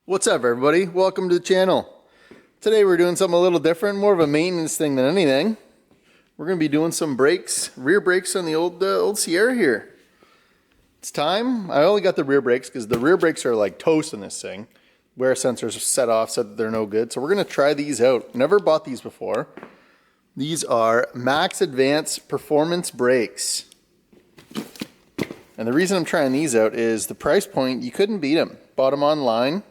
What's up, everybody? Welcome to the channel. Today we're doing something a little different, more of a maintenance thing than anything. We're going to be doing some brakes, rear brakes on the old Sierra here. It's time. I only got the rear brakes because the rear brakes are like toast in this thing. Wear sensors are set off, said that they're no good. So we're going to try these out. Never bought these before. These are Max Advance Performance brakes. And the reason I'm trying these out is the price point, you couldn't beat them. Bought them online.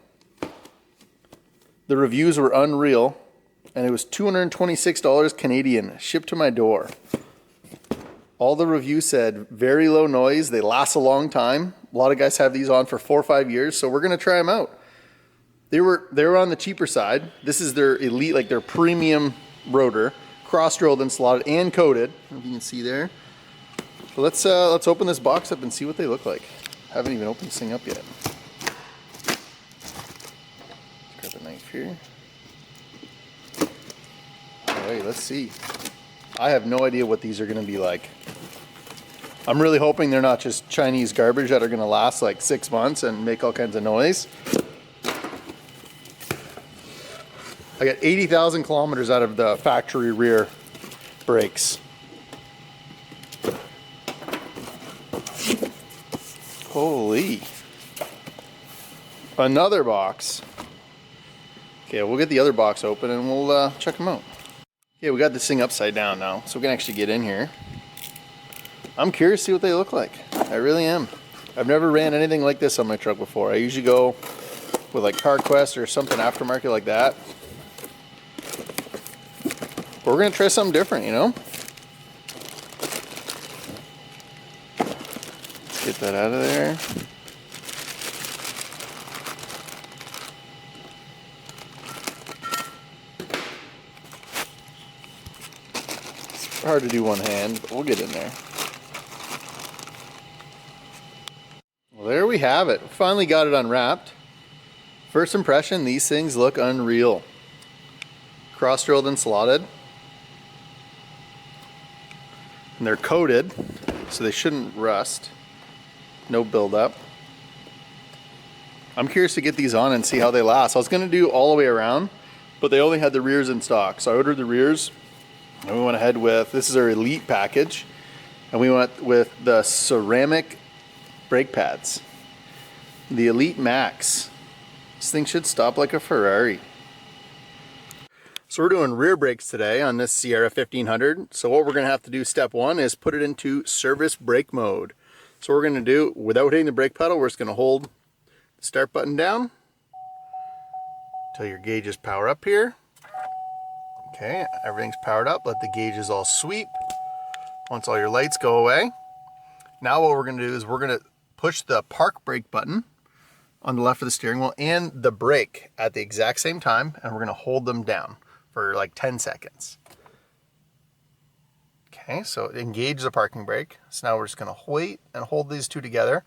The reviews were unreal, and it was $226 Canadian, shipped to my door. All the reviews said very low noise, they last a long time. A lot of guys have these on for 4 or 5 years, so we're gonna try them out. They were on the cheaper side. This is their elite, like their premium rotor, cross-drilled and slotted and coated. I don't know if you can see there. So let's open this box up and see what they look like. Haven't even opened this thing up yet. Grab a knife here. Alright, let's see. I have no idea what these are going to be like. I'm really hoping they're not just Chinese garbage that are going to last like 6 months and make all kinds of noise. I got 80,000 kilometers out of the factory rear brakes. Holy. Another box. Okay, we'll get the other box open and we'll check them out. Okay, we got this thing upside down now, so we can actually get in here. I'm curious to see what they look like. I really am. I've never ran anything like this on my truck before. I usually go with like CarQuest or something aftermarket like that. But we're gonna try something different, you know? Get that out of there. It's hard to do one hand, but we'll get in there. Well, there we have it. Finally got it unwrapped. First impression, these things look unreal. Cross-drilled and slotted. And they're coated, so they shouldn't rust. No buildup. I'm curious to get these on and see how they last. I was going to do all the way around, but they only had the rears in stock. So I ordered the rears, and we went ahead with, this is our Elite package, and we went with the ceramic brake pads. The Elite Max. This thing should stop like a Ferrari. So we're doing rear brakes today on this Sierra 1500. So what we're going to have to do, step one, is put it into service brake mode. So what we're going to do, without hitting the brake pedal, we're just going to hold the start button down until your gauges power up here. Okay, everything's powered up. Let the gauges all sweep. Once all your lights go away. Now what we're going to do is we're going to push the park brake button on the left of the steering wheel and the brake at the exact same time, and we're going to hold them down for like 10 seconds. Okay, so engage the parking brake. So now we're just going to wait and hold these two together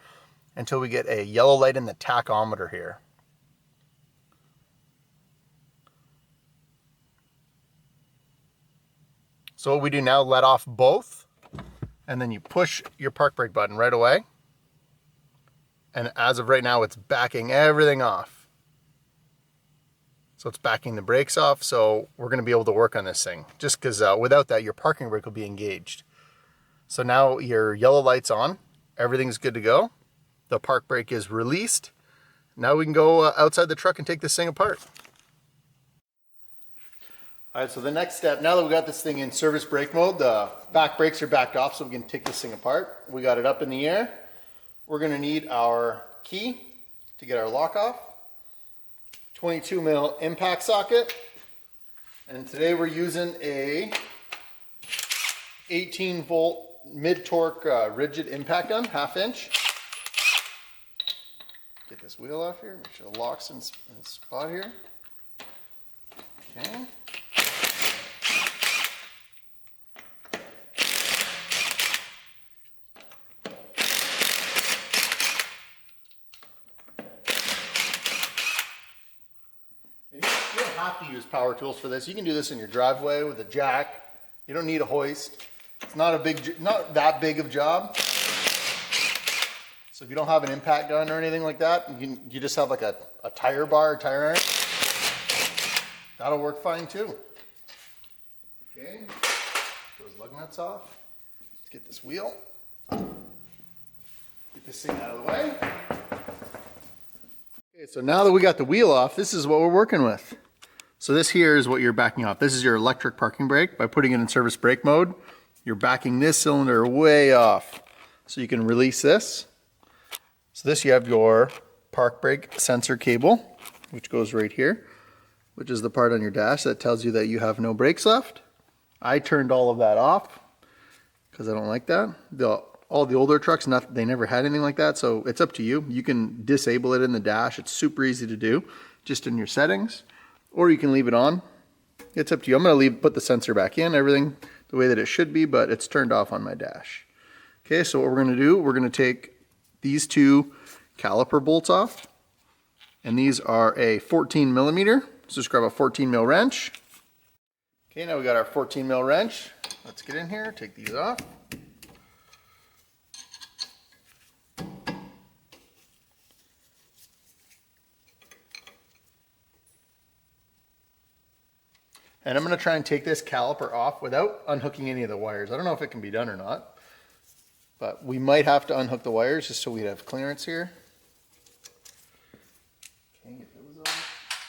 until we get a yellow light in the tachometer here. So what we do now, let off both, and then you push your park brake button right away. And as of right now, it's backing everything off. So it's backing the brakes off, so we're going to be able to work on this thing. Just because without that, your parking brake will be engaged. So now your yellow light's on. Everything's good to go. The park brake is released. Now we can go outside the truck and take this thing apart. All right, so the next step, now that we got this thing in service brake mode, the back brakes are backed off, so we can take this thing apart. We got it up in the air. We're going to need our key to get our lock off. 22 mil impact socket, and today we're using a 18 volt mid torque rigid impact gun, 1/2 inch. Get this wheel off here, make sure it locks in spot here. Okay. You don't have to use power tools for this. You can do this in your driveway with a jack. You don't need a hoist. It's not that big of a job. So if you don't have an impact gun or anything like that, you just have like a tire bar, tire iron, that'll work fine too. Okay, those lug nuts off. Let's get this wheel. Get this thing out of the way. Okay, so now that we got the wheel off, this is what we're working with. So this here is what you're backing off. This is your electric parking brake. By putting it in service brake mode, you're backing this cylinder way off. So you can release this. So this, you have your park brake sensor cable, which goes right here, which is the part on your dash that tells you that you have no brakes left. I turned all of that off because I don't like that. All the older trucks, they never had anything like that, so it's up to you. You can disable it in the dash. It's super easy to do, just in your settings, or you can leave it on. It's up to you. I'm going to put the sensor back in, everything the way that it should be, but it's turned off on my dash. Okay, so what we're going to do, we're going to take these two caliper bolts off, and these are a 14 millimeter. So just grab a 14 mil wrench. Okay, now we got our 14 mil wrench. Let's get in here, take these off. And I'm going to try and take this caliper off without unhooking any of the wires. I don't know if it can be done or not, but we might have to unhook the wires just so we have clearance here. Okay, get those off.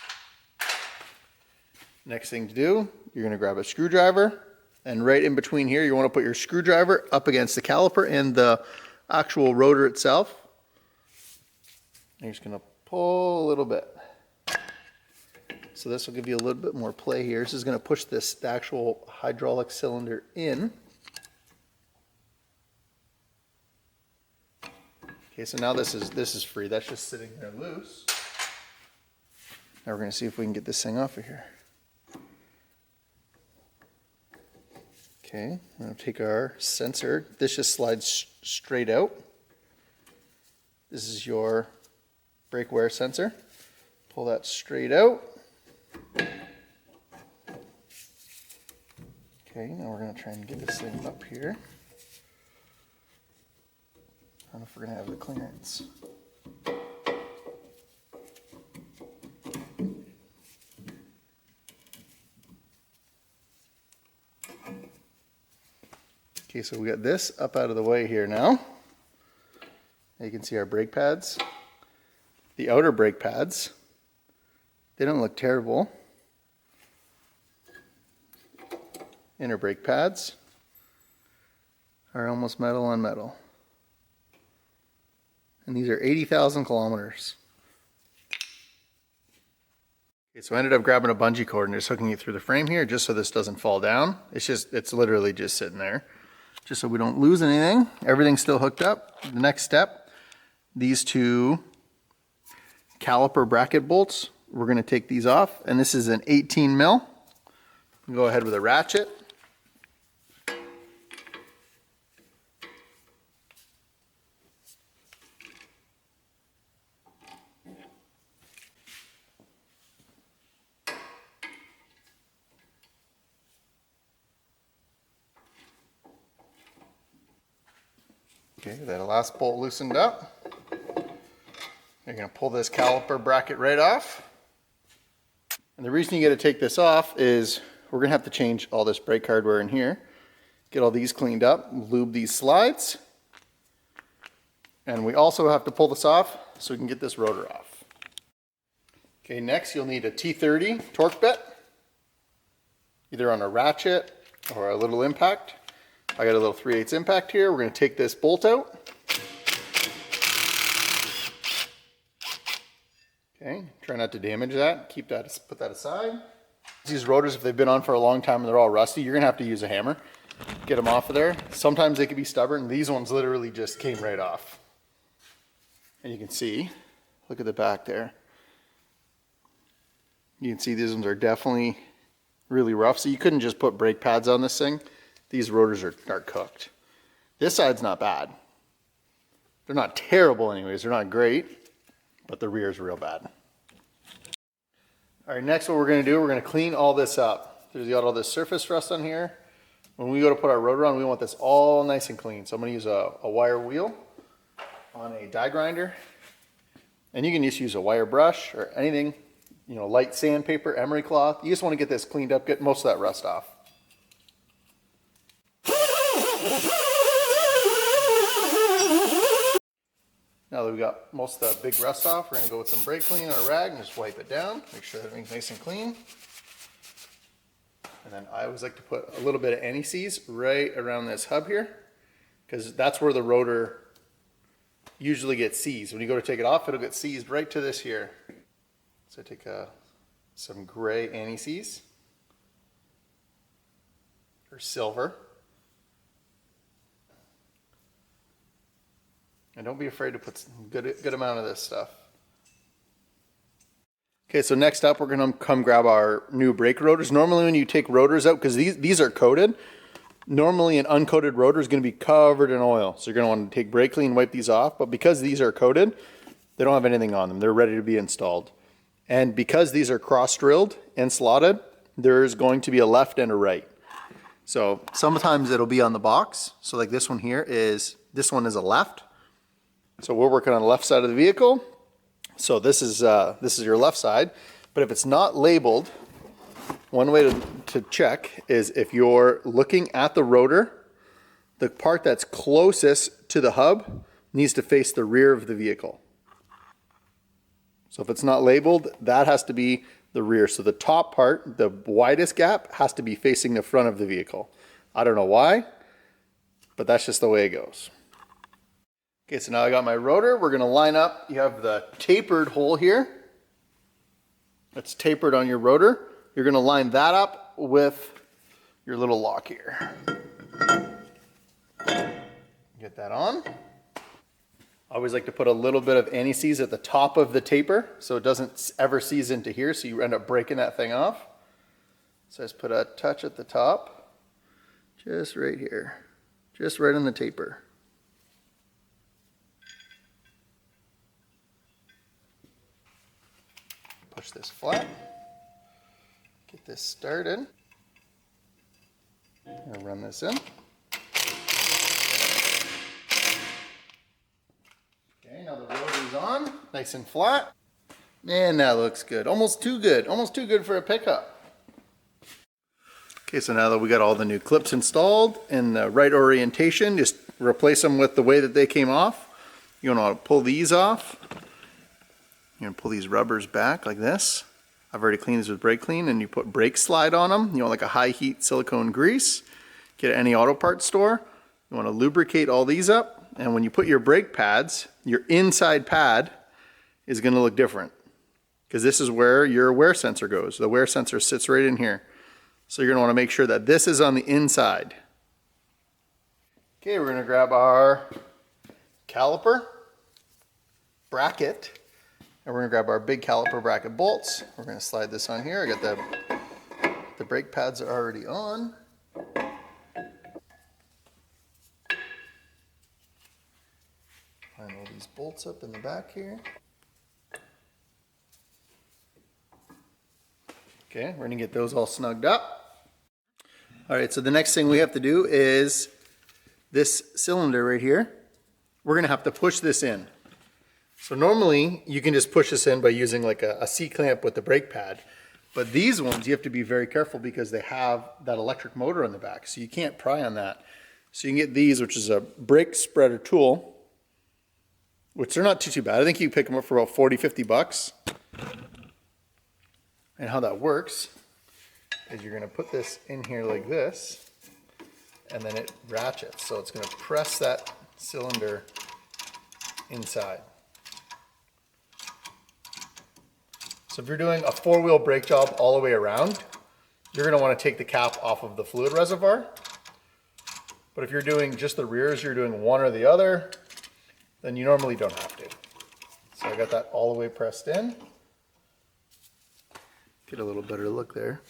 Next thing to do, you're going to grab a screwdriver, and right in between here, you want to put your screwdriver up against the caliper and the actual rotor itself. And you're just going to pull a little bit. So this will give you a little bit more play here. This is going to push the actual hydraulic cylinder in. Okay, so now this is free. That's just sitting there loose. Now we're going to see if we can get this thing off of here. Okay, I'm going to take our sensor. This just slides straight out. This is your brake wear sensor. Pull that straight out. Okay, now we're going to try and get this thing up here. I don't know if we're going to have the clearance. Okay, so we got this up out of the way here now. You can see our brake pads. The outer brake pads, they don't look terrible. Inner brake pads are almost metal on metal. And these are 80,000 kilometers. Okay, so I ended up grabbing a bungee cord and just hooking it through the frame here just so this doesn't fall down. It's literally just sitting there, just so we don't lose anything. Everything's still hooked up. The next step, these two caliper bracket bolts, we're going to take these off, and this is an 18 mil. Go ahead with a ratchet. Okay, that last bolt loosened up. You're going to pull this caliper bracket right off. And the reason you got to take this off is we're going to have to change all this brake hardware in here. Get all these cleaned up, lube these slides. And we also have to pull this off so we can get this rotor off. Okay, next you'll need a T30 torque bit, either on a ratchet or a little impact. I got a little 3/8 impact here. We're going to take this bolt out. Okay, try not to damage that. Keep that, put that aside. These rotors, if they've been on for a long time and they're all rusty, you're going to have to use a hammer. Get them off of there. Sometimes they can be stubborn. These ones literally just came right off. And you can see, look at the back there. You can see these ones are definitely really rough. So you couldn't just put brake pads on this thing. These rotors are cooked. This side's not bad. They're not terrible anyways. They're not great, but the rear is real bad. All right, next what we're going to do, we're going to clean all this up. There's got all this surface rust on here. When we go to put our rotor on, we want this all nice and clean. So I'm going to use a wire wheel. on a die grinder. And you can just use a wire brush or anything, you know, light sandpaper, emery cloth. You just want to get this cleaned up, get most of that rust off. Now that we got most of the big rust off, we're going to go with some brake clean on a rag and just wipe it down. Make sure everything's nice and clean. And then I always like to put a little bit of anti-seize right around this hub here, because that's where the rotor usually gets seized. When you go to take it off, it'll get seized right to this here. So I take some gray anti-seize, or silver. And don't be afraid to put some good amount of this stuff. Okay, so next up we're gonna come grab our new brake rotors. Normally when you take rotors out, because these are coated, normally an uncoated rotor is gonna be covered in oil. So you're gonna want to take brake clean, wipe these off, but because these are coated, they don't have anything on them. They're ready to be installed. And because these are cross-drilled and slotted, there's going to be a left and a right. So sometimes it'll be on the box. So like this one here this one is a left. So we're working on the left side of the vehicle. So this is your left side, but if it's not labeled, one way to check is if you're looking at the rotor, the part that's closest to the hub needs to face the rear of the vehicle. So if it's not labeled, that has to be the rear. So the top part, the widest gap, has to be facing the front of the vehicle. I don't know why, but that's just the way it goes. Okay, so now I got my rotor. We're gonna line up. You have the tapered hole here. That's tapered on your rotor. You're gonna line that up with your little lock here. Get that on. I always like to put a little bit of anti-seize at the top of the taper so it doesn't ever seize into here, so you end up breaking that thing off. So I just put a touch at the top, just right here, just right on the taper. Push this flat, get this started. I'm gonna run this in. Okay, now the rotor's on, nice and flat. And that looks good, almost too good for a pickup. Okay, so now that we got all the new clips installed in the right orientation, just replace them with the way that they came off. You wanna pull these off. You're gonna pull these rubbers back like this. I've already cleaned these with brake clean, and you put brake slide on them. You want like a high heat silicone grease. Get at any auto parts store. You wanna lubricate all these up, and when you put your brake pads, your inside pad is gonna look different, because this is where your wear sensor goes. The wear sensor sits right in here. So you're gonna wanna make sure that this is on the inside. Okay, we're gonna grab our caliper bracket. And we're gonna grab our big caliper bracket bolts. We're gonna slide this on here. I got the brake pads are already on. Line all these bolts up in the back here. Okay, we're gonna get those all snugged up. All right, so the next thing we have to do is this cylinder right here. We're gonna have to push this in. So normally you can just push this in by using like a C-clamp with the brake pad. But these ones you have to be very careful because they have that electric motor on the back. So you can't pry on that. So you can get these, which is a brake spreader tool, which they're not too bad. I think you can pick them up for about 40, 50 bucks. And how that works is you're gonna put this in here like this, and then it ratchets. So it's gonna press that cylinder inside. So if you're doing a four-wheel brake job all the way around, you're gonna wanna take the cap off of the fluid reservoir. But if you're doing just the rears, you're doing one or the other, then you normally don't have to. So I got that all the way pressed in. Get a little better look there.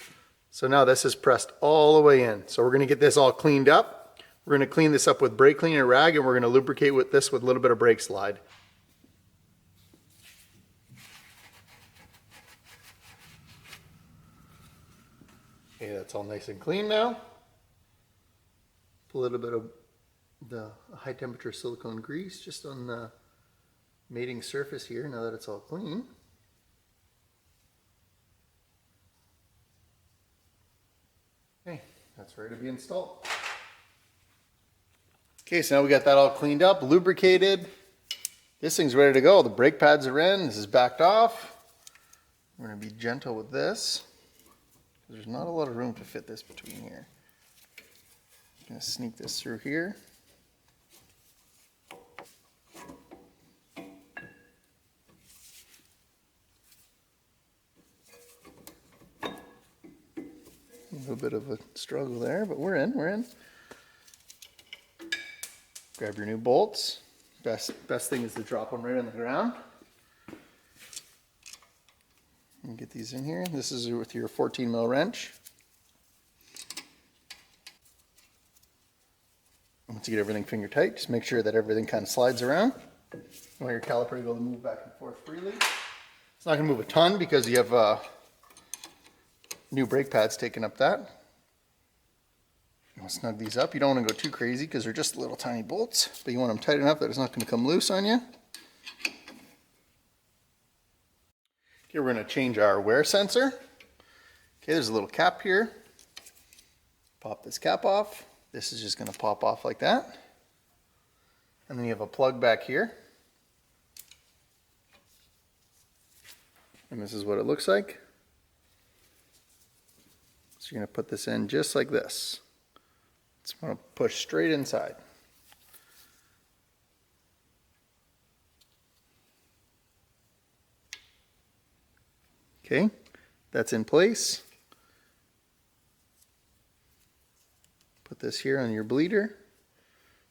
So now this is pressed all the way in. So we're gonna get this all cleaned up. We're gonna clean this up with brake cleaner rag, and we're gonna lubricate with this with a little bit of brake slide. Okay, that's all nice and clean now. Put a little bit of the high temperature silicone grease just on the mating surface here now that it's all clean. Okay, that's ready to be installed. Okay, so now we got that all cleaned up, lubricated. This thing's ready to go. The brake pads are in. This is backed off. We're going to be gentle with this. There's not a lot of room to fit this between here. I'm going to sneak this through here. A little bit of a struggle there, but we're in. Grab your new bolts. Best thing is to drop them right on the ground. And get these in here. This is with your 14 mil wrench. Once you get everything finger tight, just make sure that everything kind of slides around. You want your caliper to be able to move back and forth freely. It's not going to move a ton because you have new brake pads taking up that. You want to snug these up. You don't want to go too crazy because they're just little tiny bolts, but you want them tight enough that it's not going to come loose on you. Okay, we're going to change our wear sensor. Okay, there's a little cap here. Pop this cap off. This is just going to pop off like that. And then you have a plug back here. And this is what it looks like. So you're going to put this in just like this. It's going to push straight inside. Okay, that's in place. Put this here on your bleeder.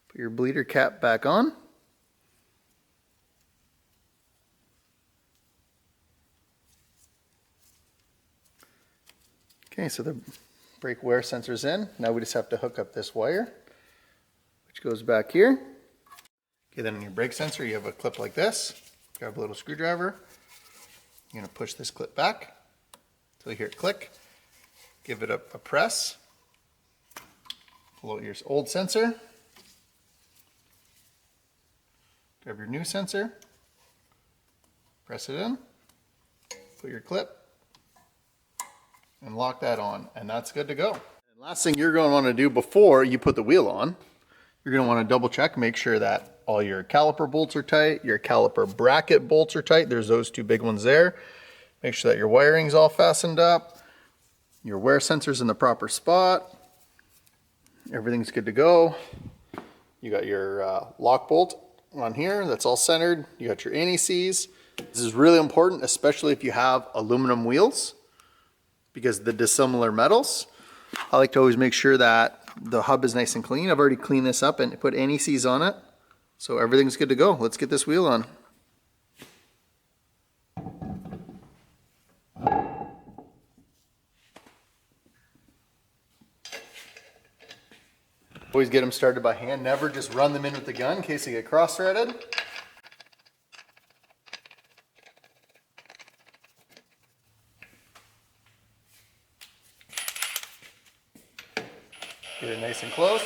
Put your bleeder cap back on. Okay, so the brake wear sensor's in. Now we just have to hook up this wire, which goes back here. Okay, then in your brake sensor, you have a clip like this. Grab a little screwdriver. You're going to push this clip back until you hear it click. Give it a press. Pull out your old sensor. Grab your new sensor. Press it in. Put your clip. And lock that on. And that's good to go. And last thing you're going to want to do before you put the wheel on, you're going to want to double check, make sure that all your caliper bolts are tight, your caliper bracket bolts are tight. There's those two big ones there. Make sure that your wiring's all fastened up. Your wear sensor's in the proper spot. Everything's good to go. You got your lock bolt on here, that's all centered. You got your anti-seize. This is really important, especially if you have aluminum wheels, because the dissimilar metals. I like to always make sure that the hub is nice and clean. I've already cleaned this up and put anti-seize on it. So everything's good to go. Let's get this wheel on. Always get them started by hand. Never just run them in with the gun in case they get cross-threaded. Get it nice and close.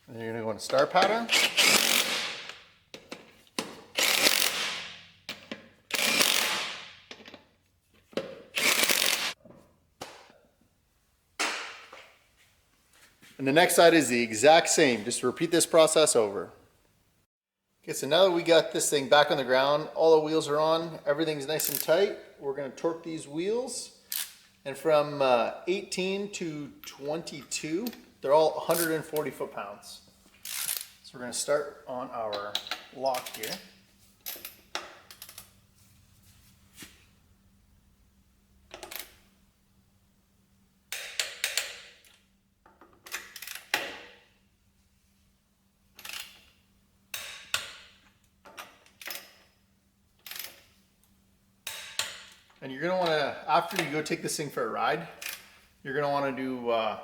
And you're going to go in star pattern. And the next side is the exact same. Just repeat this process over. Okay, so now that we got this thing back on the ground, all the wheels are on, everything's nice and tight. We're going to torque these wheels. And from 18 to 22, they're all 140 foot-pounds. So we're going to start on our lock here. And you're going to want to, after you go take this thing for a ride, you're going to want to do a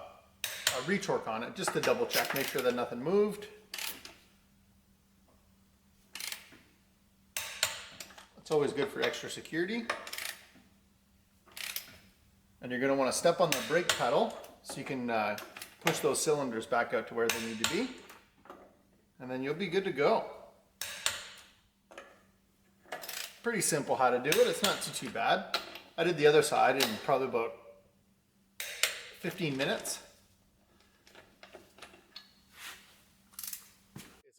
retorque on it just to double check, make sure that nothing moved. It's always good for extra security. And you're going to want to step on the brake pedal so you can push those cylinders back out to where they need to be. And and then you'll be good to go. Pretty simple how to do it. It's not too bad. I did the other side in probably about 15 minutes.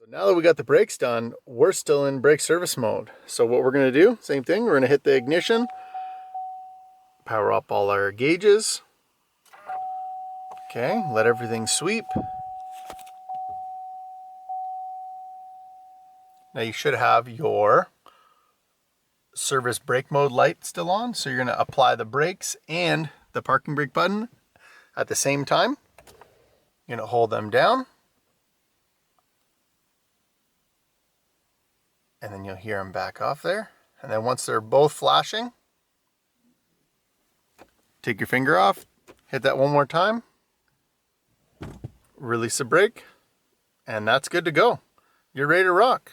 So now that we got the brakes done, we're still in brake service mode. So what we're going to do, same thing, we're going to hit the ignition, power up all our gauges. Okay, let everything sweep. Now you should have your service brake mode light still on, so you're going to apply the brakes and the parking brake button at the same time. You're going to hold them down, and then you'll hear them back off there. And then once they're both flashing, take your finger off, hit that one more time, release the brake, and that's good to go. You're ready to rock.